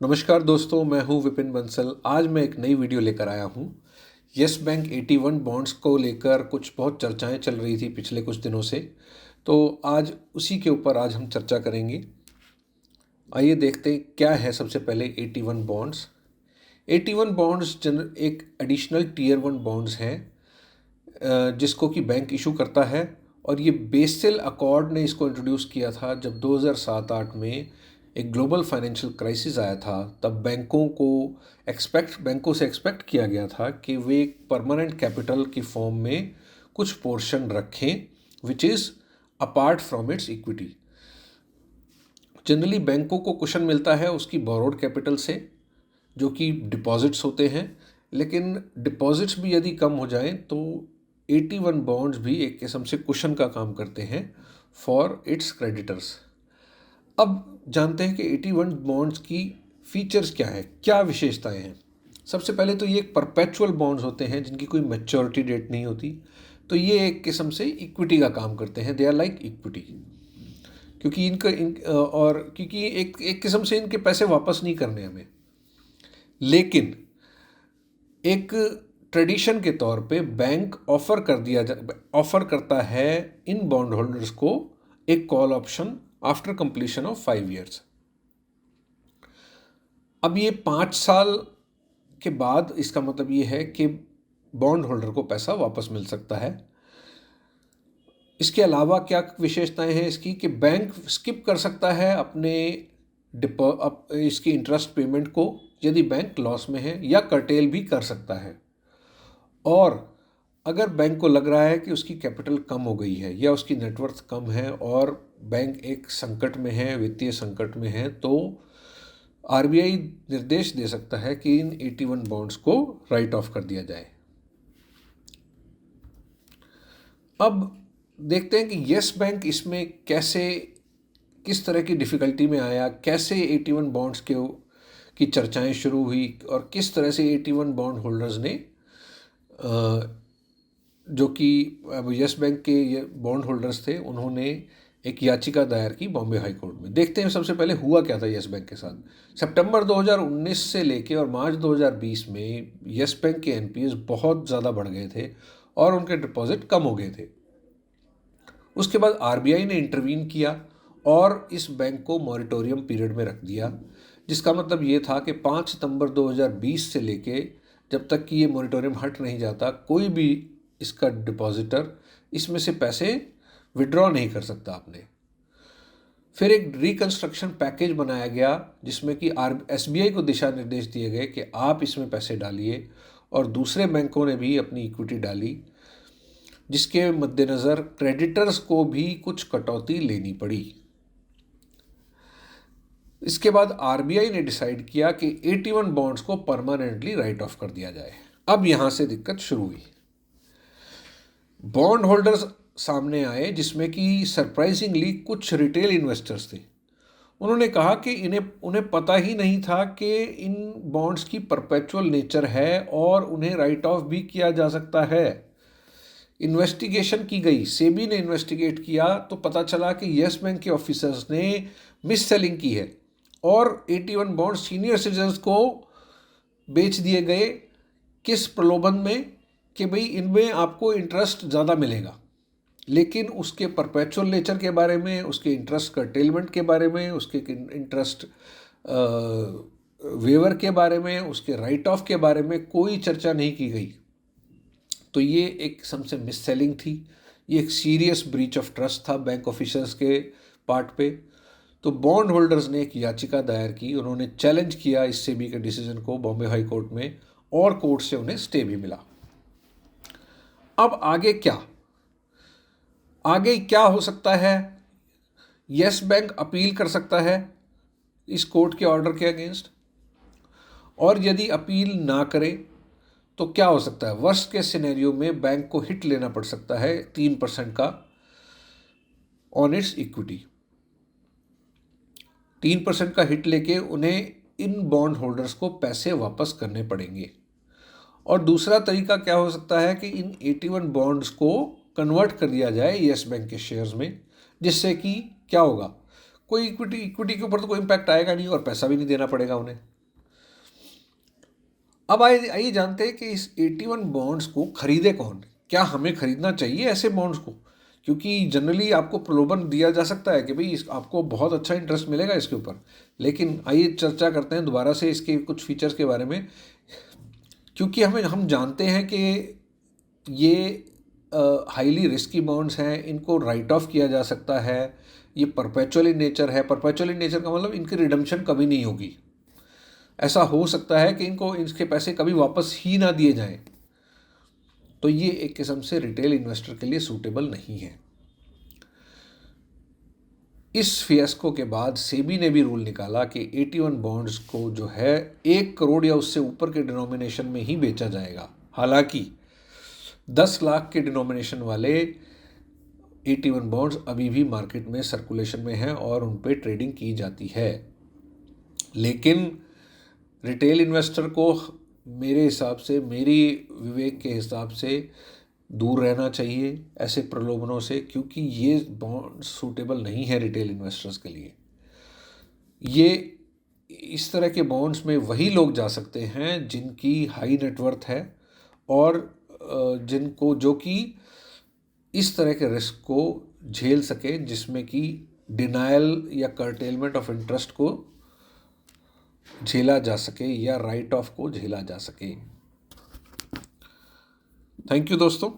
नमस्कार दोस्तों, मैं हूं विपिन बंसल। आज मैं एक नई वीडियो लेकर आया हूं। यस बैंक 81 बॉन्ड्स को लेकर कुछ बहुत चर्चाएं चल रही थी पिछले कुछ दिनों से, तो आज उसी के ऊपर आज हम चर्चा करेंगे। आइए देखते हैं क्या है। सबसे पहले 81 बॉन्ड्स। 81 बॉन्ड्स एक एडिशनल टीयर 1 बॉन्ड्स हैं जिसको कि बैंक इशू करता है, और ये बेसिल अकॉर्ड ने इसको इंट्रोड्यूस किया था जब 2007-8 में एक ग्लोबल फाइनेंशियल क्राइसिस आया था। तब बैंकों से एक्सपेक्ट किया गया था कि वे एक परमानेंट कैपिटल की फॉर्म में कुछ पोर्शन रखें which is apart from its equity. Generally बैंकों को कुशन मिलता है उसकी बोरोड कैपिटल से, जो कि डिपॉजिट्स होते हैं, लेकिन डिपॉजिट्स भी यदि कम हो जाएं तो 81 बॉन्ड्स भी एक किस्म से कुशन का काम करते हैं फॉर इट्स क्रेडिटर्स। अब जानते हैं कि 81 बॉन्ड्स की फीचर्स क्या है, क्या विशेषताएं हैं। सबसे पहले तो ये एक परपेचुअल बॉन्ड्स होते हैं जिनकी कोई मैच्योरिटी डेट नहीं होती, तो ये एक किस्म से इक्विटी का काम करते हैं। दे आर लाइक इक्विटी, क्योंकि क्योंकि एक किस्म से इनके पैसे वापस नहीं करने हमें। लेकिन एक ट्रेडिशन के तौर पे बैंक ऑफर करता है इन बॉन्ड होल्डर्स को एक call option after completion of 5 years। अब ये 5 साल के बाद इसका मतलब ये है कि बॉन्ड होल्डर को पैसा वापस मिल सकता है। इसके अलावा क्या विशेषताएं हैं इसकी कि बैंक स्किप कर सकता है इसकी इंटरेस्ट पेमेंट को यदि बैंक लॉस में है, या कर्टेल भी कर सकता है। और अगर बैंक को लग रहा है कि उसकी कैपिटल कम हो गई है या उसकी नेटवर्थ कम है और बैंक एक संकट में है, वित्तीय संकट में है, तो आरबीआई निर्देश दे सकता है कि इन 81 बॉन्ड्स को राइट ऑफ कर दिया जाए। अब देखते हैं कि यस बैंक इसमें किस तरह की डिफ़िकल्टी में आया, कैसे 81 बॉन्ड्स की चर्चाएं शुरू हुई, और किस तरह से 81 बॉन्ड होल्डर्स ने जो कि यस बैंक के ये बॉन्ड होल्डर्स थे, उन्होंने एक याचिका दायर की बॉम्बे हाई कोर्ट में। देखते हैं सबसे पहले हुआ क्या था यस बैंक के साथ। सितंबर 2019 से लेके और मार्च 2020 में यस बैंक के एनपीएस बहुत ज़्यादा बढ़ गए थे और उनके डिपॉजिट कम हो गए थे। उसके बाद आरबीआई ने इंटरवीन किया और इस बैंक को मॉरिटोरियम पीरियड में रख दिया, जिसका मतलब ये था कि 5 सितंबर 2020 से लेके जब तक कि ये मॉरिटोरियम हट नहीं जाता, कोई भी इसका डिपॉजिटर इसमें से पैसे विड्रॉ नहीं कर सकता आपने। फिर एक रिकंस्ट्रक्शन पैकेज बनाया गया जिसमें कि एसबीआई को दिशा निर्देश दिए गए कि आप इसमें पैसे डालिए, और दूसरे बैंकों ने भी अपनी इक्विटी डाली, जिसके मद्देनज़र क्रेडिटर्स को भी कुछ कटौती लेनी पड़ी। इसके बाद आरबीआई ने डिसाइड किया कि 81 बॉन्ड्स को परमानेंटली राइट ऑफ कर दिया जाए। अब यहाँ से दिक्कत शुरू हुई। बॉन्ड होल्डर्स सामने आए जिसमें कि सरप्राइजिंगली कुछ रिटेल इन्वेस्टर्स थे। उन्होंने कहा कि उन्हें पता ही नहीं था कि इन बॉन्ड्स की परपेचुअल नेचर है और उन्हें राइट ऑफ भी किया जा सकता है। इन्वेस्टिगेशन की गई, सेबी ने इन्वेस्टिगेट किया तो पता चला कि यस बैंक के ऑफिसर्स ने मिस सेलिंग की है और 81 बॉन्ड सीनियर सिटीजन्स को बेच दिए गए। किस प्रलोभन में कि भाई इनमें आपको इंटरेस्ट ज़्यादा मिलेगा, लेकिन उसके परपेचुअल नेचर के बारे में, उसके इंटरेस्ट कर्टेलमेंट के बारे में, उसके इंटरेस्ट वेवर के बारे में, उसके राइट ऑफ के बारे में कोई चर्चा नहीं की गई। तो ये एक किस्म से मिस सेलिंग थी, ये एक सीरियस ब्रीच ऑफ ट्रस्ट था बैंक ऑफिसर्स के पार्ट पे। तो बॉन्ड होल्डर्स ने एक याचिका दायर की, उन्होंने चैलेंज किया इस सेबी के डिसीजन को बॉम्बे हाई कोर्ट में, और कोर्ट से उन्हें स्टे भी मिला। अब आगे क्या हो सकता है? यस बैंक अपील कर सकता है इस कोर्ट के ऑर्डर के अगेंस्ट, और यदि अपील ना करे तो क्या हो सकता है? वर्स्ट के सिनेरियो में बैंक को हिट लेना पड़ सकता है 3% का ऑन इट्स इक्विटी। 3% का हिट लेके उन्हें इन बॉन्ड होल्डर्स को पैसे वापस करने पड़ेंगे। और दूसरा तरीका क्या हो सकता है कि इन 81 बॉन्ड्स को कन्वर्ट कर दिया जाए यस बैंक के शेयर्स में, जिससे कि क्या होगा, कोई इक्विटी के ऊपर तो कोई इम्पैक्ट आएगा नहीं और पैसा भी नहीं देना पड़ेगा उन्हें। अब आइए जानते हैं कि इस 81 बॉन्ड्स को खरीदे कौन, क्या हमें खरीदना चाहिए ऐसे बॉन्ड्स को? क्योंकि जनरली आपको प्रलोभन दिया जा सकता है कि भाई आपको बहुत अच्छा इंटरेस्ट मिलेगा इसके ऊपर, लेकिन आइए चर्चा करते हैं दोबारा से इसके कुछ फीचर्स के बारे में। क्योंकि हम जानते हैं कि ये हाईली रिस्की बॉन्ड्स हैं, इनको राइट ऑफ किया जा सकता है, ये परपेचुअल इन नेचर है। परपेचुअल इन नेचर का मतलब इनकी रिडम्पशन कभी नहीं होगी। ऐसा हो सकता है कि इसके पैसे कभी वापस ही ना दिए जाएं। तो ये एक किस्म से रिटेल इन्वेस्टर के लिए सूटेबल नहीं है। इस फियास्को के बाद सेबी ने भी रूल निकाला कि 81 बॉन्ड्स को जो है 1 करोड़ या उससे ऊपर के डिनोमिनेशन में ही बेचा जाएगा। हालांकि 10 लाख के डिनोमिनेशन वाले 81 बॉन्ड्स अभी भी मार्केट में सर्कुलेशन में हैं और उन पे ट्रेडिंग की जाती है। लेकिन रिटेल इन्वेस्टर को मेरे हिसाब से, मेरी विवेक के हिसाब से दूर रहना चाहिए ऐसे प्रलोभनों से, क्योंकि ये बॉन्ड सूटेबल नहीं है रिटेल इन्वेस्टर्स के लिए। ये इस तरह के बॉन्ड्स में वही लोग जा सकते हैं जिनकी हाई नेटवर्थ है और जो कि इस तरह के रिस्क को झेल सके, जिसमें कि डिनायल या कर्टेलमेंट ऑफ इंटरेस्ट को झेला जा सके या राइट ऑफ को झेला जा सके। थैंक यू दोस्तों।